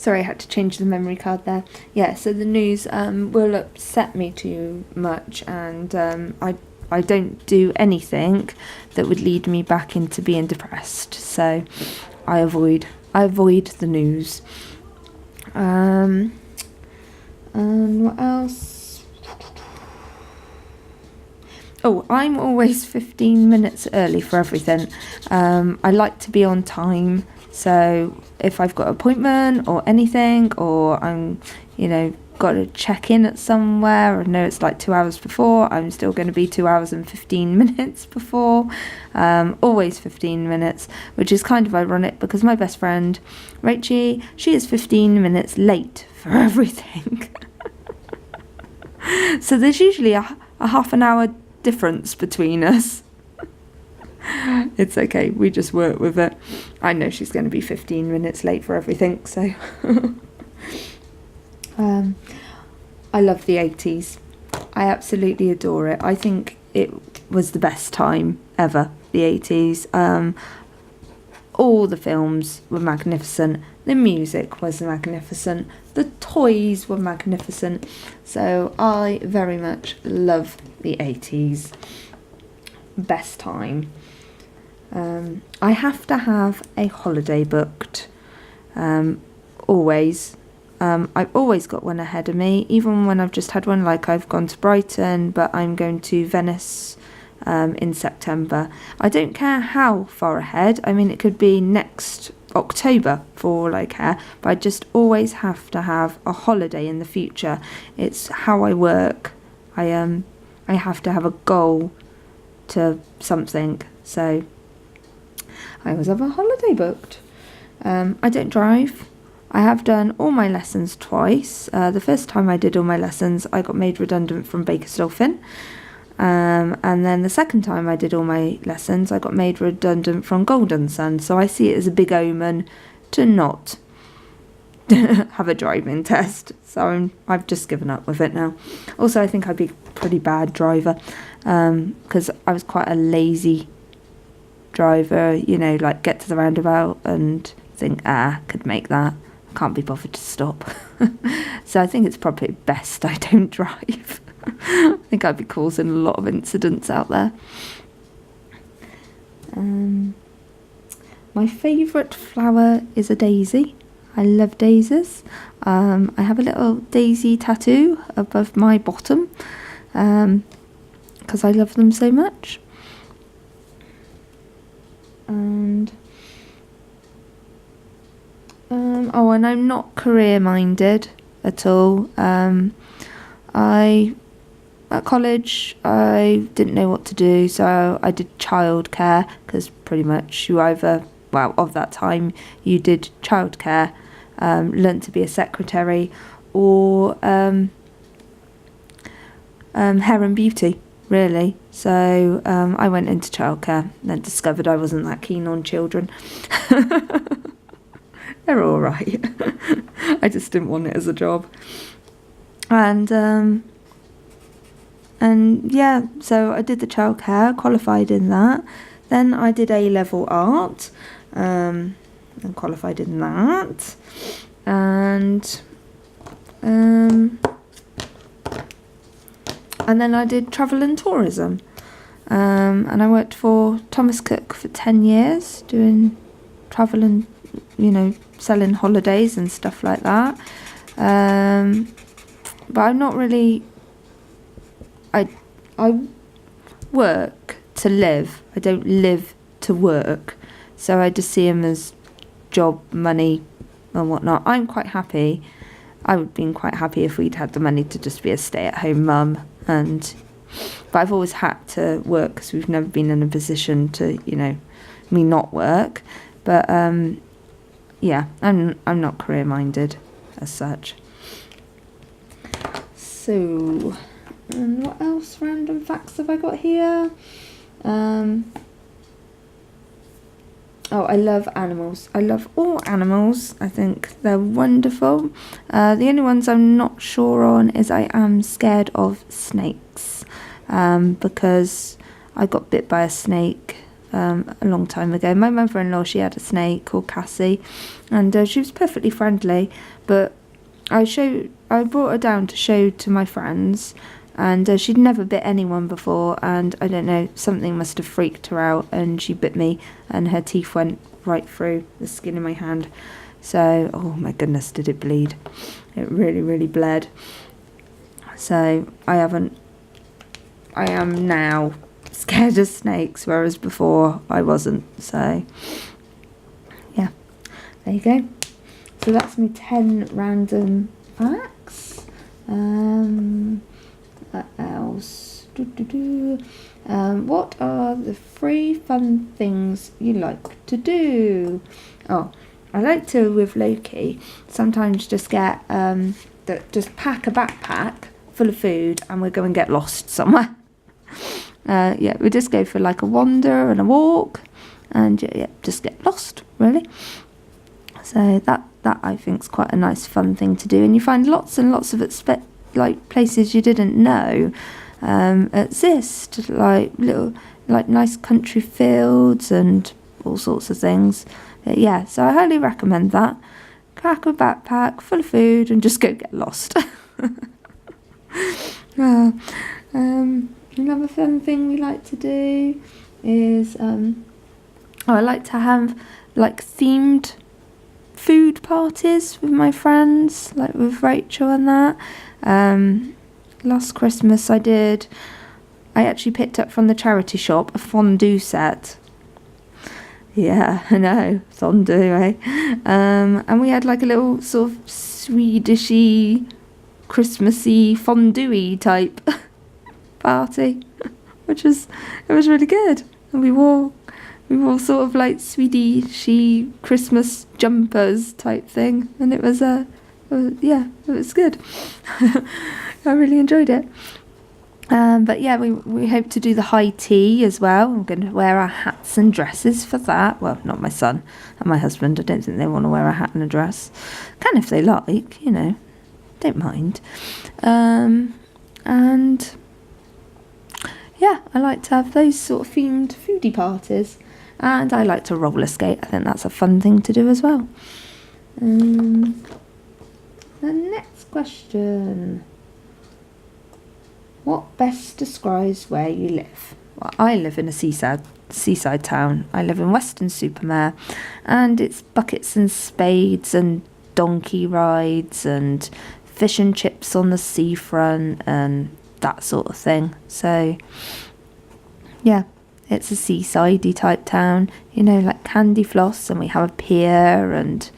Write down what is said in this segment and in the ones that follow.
Sorry, I had to change the memory card there. Yeah, so the news will upset me too much, and I don't do anything that would lead me back into being depressed. So I avoid the news. And what else? Oh, I'm always 15 minutes early for everything. I like to be on time. So if I've got an appointment or anything, or I'm, got to check in at somewhere, I know it's like 2 hours before, I'm still going to be 2 hours and 15 minutes before. Always 15 minutes, which is kind of ironic because my best friend, Rachie, she is 15 minutes late for everything. So there's usually a half an hour difference between us. It's okay, we just work with it. I know she's going to be 15 minutes late for everything, so I love the 80s. I absolutely adore it. I think it was the best time ever, the 80s. All the films were magnificent. The music was magnificent. The toys were magnificent. So I very much love the 80s. Best time. I have to have a holiday booked. Always. I've always got one ahead of me, even when I've just had one, like I've gone to Brighton, but I'm going to Venice in September. I don't care how far ahead. I mean, it could be next October for all I care, but I just always have to have a holiday in the future. It's how I work. I have to have a goal to something, so I always have a holiday booked. I don't drive. I have done all my lessons twice. The first time I did all my lessons, I got made redundant from Bakersdorfin. And then the second time I did all my lessons, I got made redundant from Golden Sun. So I see it as a big omen to not have a driving test. So I've just given up with it now. Also, I think I'd be a pretty bad driver because I was quite a lazy driver, like get to the roundabout and think, could make that. I can't be bothered to stop. So I think it's probably best I don't drive. I think I'd be causing a lot of incidents out there. My favourite flower is a daisy. I love daisies. I have a little daisy tattoo above my bottom because I love them so much. And and I'm not career minded at all. At college I didn't know what to do, so I did childcare because pretty much of that time you did childcare, learnt to be a secretary or hair and beauty, really. So I went into childcare and then discovered I wasn't that keen on children. They're all right. I just didn't want it as a job. And yeah, so I did the childcare, qualified in that. Then I did A-level art, and qualified in that. And then I did travel and tourism. And I worked for Thomas Cook for 10 years, doing travel and, selling holidays and stuff like that. But I'm not really... I work to live. I don't live to work. So I just see them as job, money and whatnot. I'm quite happy. I would have been quite happy if we'd had the money to just be a stay-at-home mum. But I've always had to work because we've never been in a position to, me not work. But yeah, I'm not career-minded as such. So, and what else random facts have I got here? I love animals. I love all animals. I think they're wonderful. The only ones I'm not sure on is I am scared of snakes, because I got bit by a snake a long time ago. My mother-in-law, she had a snake called Cassie, and she was perfectly friendly, but I brought her down to show to my friends, and she'd never bit anyone before, and I don't know, something must have freaked her out, and she bit me, and her teeth went right through the skin of my hand. So, oh my goodness, did it bleed. It really, really bled. So, I am now scared of snakes, whereas before I wasn't. So, yeah, there you go. So that's my 10 random facts. What else? What are the 3 fun things you like to do? Oh, I like to, with Loki, sometimes just get just pack a backpack full of food and we'll go and get lost somewhere. Yeah, we just go for like a wander and a walk, and yeah, just get lost, really. So that I think is quite a nice fun thing to do, and you find lots and lots of like places you didn't know exist, like little like nice country fields and all sorts of things. But yeah, so I highly recommend that. Pack a backpack full of food and just go get lost. Another fun thing we like to do is I like to have like themed food parties with my friends, like with Rachel and that. Last Christmas I actually picked up from the charity shop a fondue set. Yeah, I know, fondue, eh? And we had like a little sort of Swedishy, Christmassy, fondue type party, it was really good. And we wore sort of like Swedishy Christmas jumpers type thing, and it was good. I really enjoyed it. But yeah, we hope to do the high tea as well. We're going to wear our hats and dresses for that. Well, not my son and my husband. I don't think they want to wear a hat and a dress. Can if they like, don't mind. And yeah, I like to have those sort of themed foodie parties. And I like to roller skate. I think that's a fun thing to do as well. The next question. What best describes where you live? Well, I live in a seaside town. I live in Weston-super-Mare, and it's buckets and spades and donkey rides and fish and chips on the seafront and that sort of thing. So, yeah, it's a seasidey type town, like Candy Floss, and we have a pier, and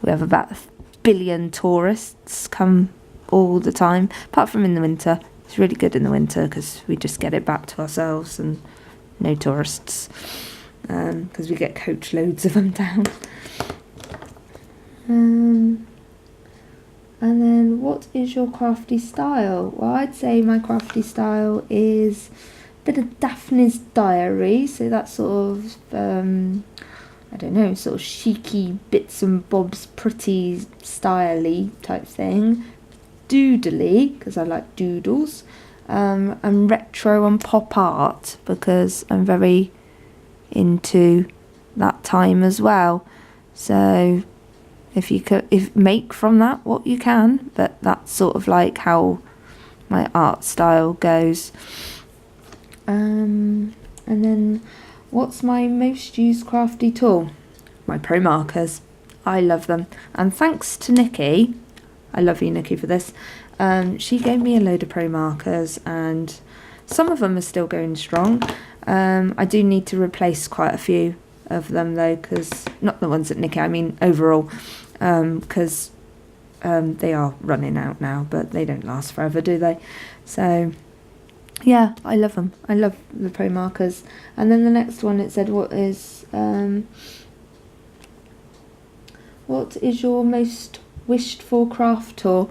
we have about 1 billion tourists come all the time, apart from in the winter. It's really good in the winter because we just get it back to ourselves and no tourists, because we get coach loads of them down. And then what is your crafty style? Well, I'd say my crafty style is a bit of Daphne's Diary, so that sort of sort of chicy bits and bobs, pretty styly type thing. Doodly, because I like doodles, and retro and pop art, because I'm very into that time as well. So if make from that what you can, but that's sort of like how my art style goes. And then what's my most used crafty tool? My Pro markers. I love them, and thanks to Nikki, I love you, Nikki, for this. She gave me a load of Pro markers, and some of them are still going strong. I do need to replace quite a few of them, though, because not the ones at Nikki, I mean overall, because they are running out now, but they don't last forever, do they? So, yeah, I love them. I love the Pro markers. And then the next one, it said, what is your most wished for craft tool?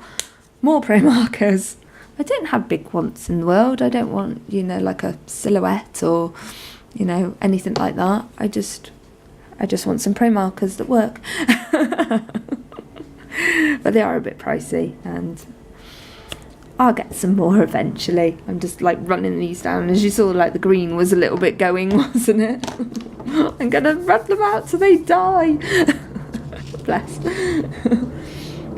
More Pro markers. I don't have big wants in the world. I don't want, like a silhouette or, anything like that. I just want some Pro markers that work. But they are a bit pricey, and I'll get some more eventually. I'm just like running these down. As you saw, like the green was a little bit going, wasn't it? I'm gonna run them out so they die. Bless.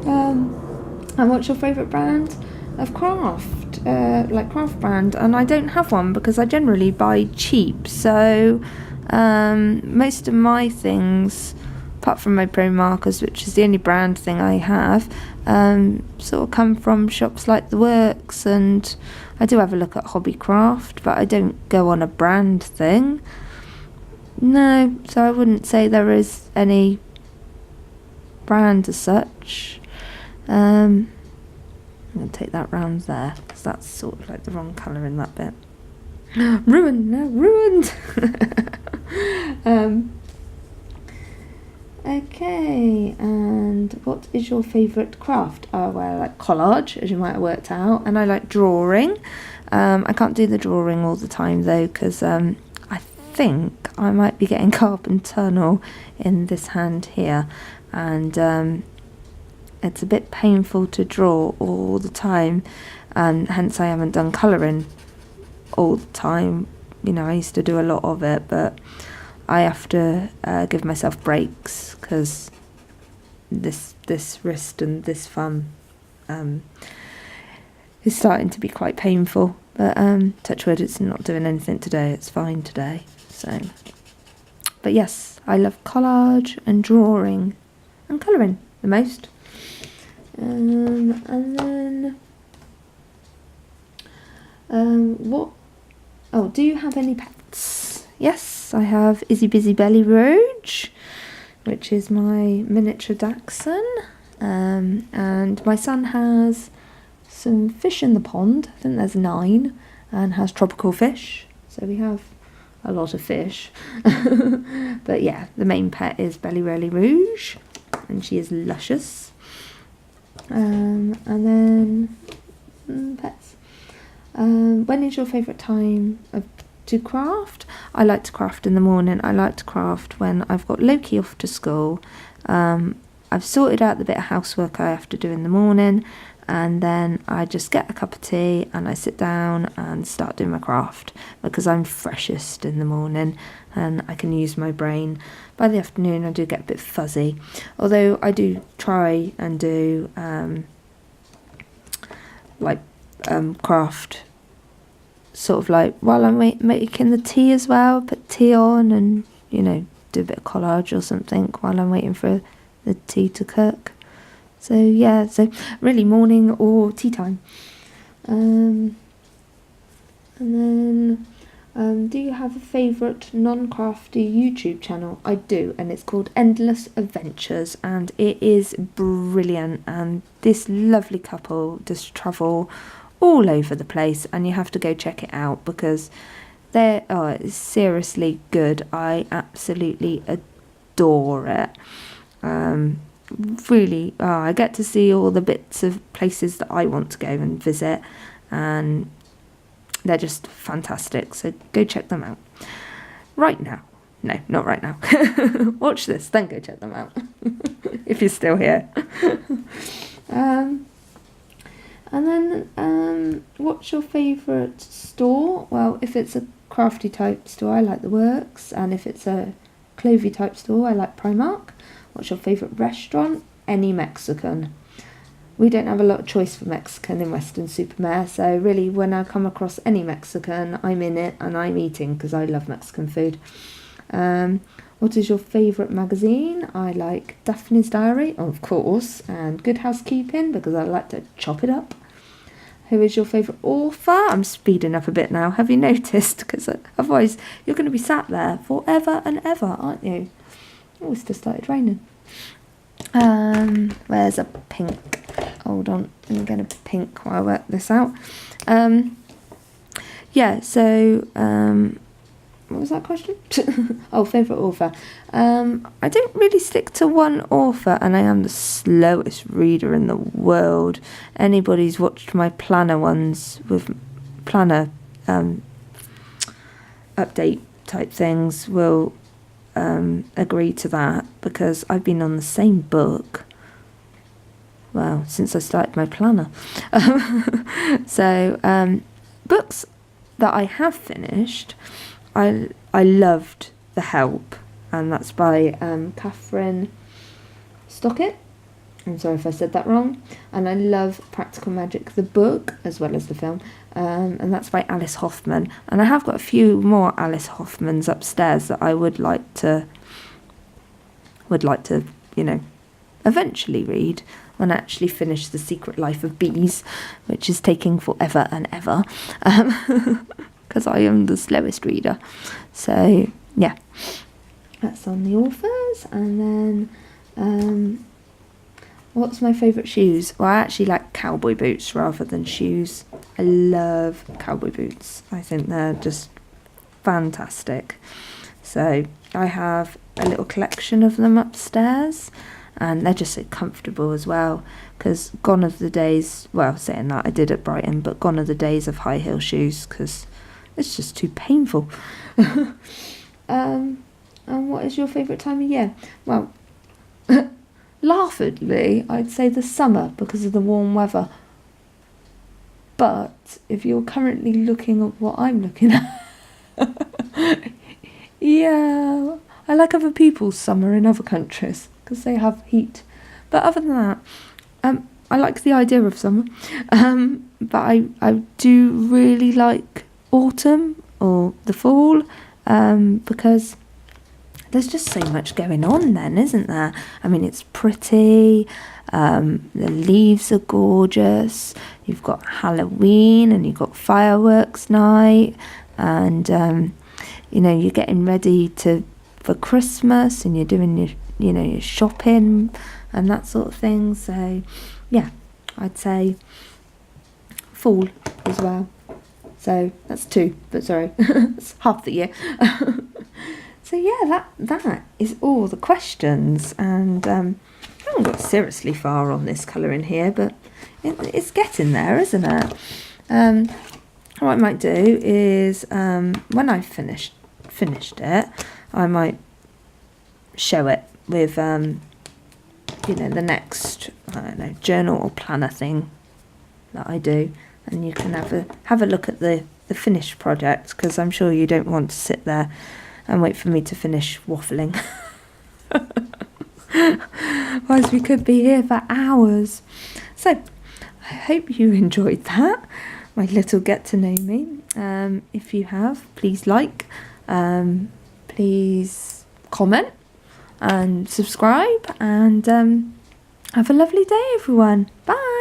And what's your favourite brand of craft? Like craft brand? And I don't have one because I generally buy cheap. So most of my things, apart from my Pro Markers, which is the only brand thing I have, sort of come from shops like The Works, and I do have a look at Hobbycraft, but I don't go on a brand thing. No, so I wouldn't say there is any brand as such. I'm going to take that round there, because that's sort of like the wrong colour in that bit. Ruined! No, ruined! Okay, and what is your favourite craft? Well, I like collage, as you might have worked out, and I like drawing. I can't do the drawing all the time though, because I think I might be getting carpal tunnel in this hand here, and it's a bit painful to draw all the time, and hence I haven't done colouring all the time. You know, I used to do a lot of it, but I have to give myself breaks because this wrist and this thumb is starting to be quite painful. But touch wood, it's not doing anything today. It's fine today. So, but yes, I love collage and drawing and colouring the most. And then what? Oh, do you have any pets? Yes, I have Izzy Busy Belly Roach, which is my miniature dachshund, and my son has some fish in the pond. I think there's 9, and has tropical fish, so we have a lot of fish. But yeah, the main pet is Belly Rouge, and she is luscious. And then pets. When is your favourite time to craft? I like to craft in the morning. I like to craft when I've got Loki off to school. I've sorted out the bit of housework I have to do in the morning, and then I just get a cup of tea and I sit down and start doing my craft, because I'm freshest in the morning and I can use my brain. By the afternoon I do get a bit fuzzy, although I do try and do craft sort of like while I'm making the tea as well, put tea on and, you know, do a bit of collage or something while I'm waiting for the tea to cook. So yeah, so really morning or tea time. And then do you have a favourite non-crafty YouTube channel? I do, and it's called Endless Adventures, and it is brilliant, and this lovely couple just travel all over the place, and you have to go check it out because it's seriously good. I absolutely adore it. Really, I get to see all the bits of places that I want to go and visit, and they're just fantastic, so go check them out right now. No, not right now. Watch this, then go check them out if you're still here. And then what's your favourite store? Well, if it's a crafty type store, I like The Works, and if it's a clovey type store, I like Primark. What's your favourite restaurant? Any Mexican. We don't have a lot of choice for Mexican in Weston-super-Mare, so really when I come across any Mexican, I'm in it and I'm eating because I love Mexican food. What is your favourite magazine? I like Daphne's Diary, of course, and Good Housekeeping because I like to chop it up. Who is your favourite author? I'm speeding up a bit now, have you noticed? Because otherwise you're going to be sat there forever and ever, aren't you? Oh, it's just started raining. Where's a pink? Hold on, let me get a pink while I work this out. Yeah, so what was that question? Oh, favourite author. I don't really stick to one author, and I am the slowest reader in the world. Anybody's watched my planner ones with planner update type things will agree to that, because I've been on the same book well, since I started my planner. So, books that I have finished, I loved The Help, and that's by Catherine Stockett. I'm sorry if I said that wrong. And I love Practical Magic, the book, as well as the film. And that's by Alice Hoffman. And I have got a few more Alice Hoffmans upstairs that I would like to, eventually read when I actually finish The Secret Life of Bees, which is taking forever and ever, because I am the slowest reader. So, yeah, that's on the authors. And then, what's my favourite shoes? Well, I actually like cowboy boots rather than shoes. I love cowboy boots. I think they're just fantastic. So I have a little collection of them upstairs, and they're just so comfortable as well, because gone are the days, well, saying that I did at Brighton, but gone are the days of high heel shoes, because it's just too painful. And what is your favourite time of year? Well, laughably, I'd say the summer, because of the warm weather. But if you're currently looking at what I'm looking at, yeah, I like other people's summer in other countries because they have heat. But other than that, I like the idea of summer. But I do really like autumn or the fall, because there's just so much going on then, isn't there? I mean, it's pretty, the leaves are gorgeous, you've got Halloween and you've got fireworks night, and you're getting ready for Christmas, and you're doing your shopping and that sort of thing. So yeah, I'd say fall as well. So that's 2, but sorry, it's half the year. So yeah, that is all the questions, and I haven't got seriously far on this colouring here, but it's getting there, isn't it? What I might do is, when I've finished it, I might show it with, the next, I don't know, journal or planner thing that I do, and you can have a look at the finished project, because I'm sure you don't want to sit there and wait for me to finish waffling. Otherwise we could be here for hours. So I hope you enjoyed that, my little get to know me. If you have, please like, please comment and subscribe, and have a lovely day, everyone. Bye.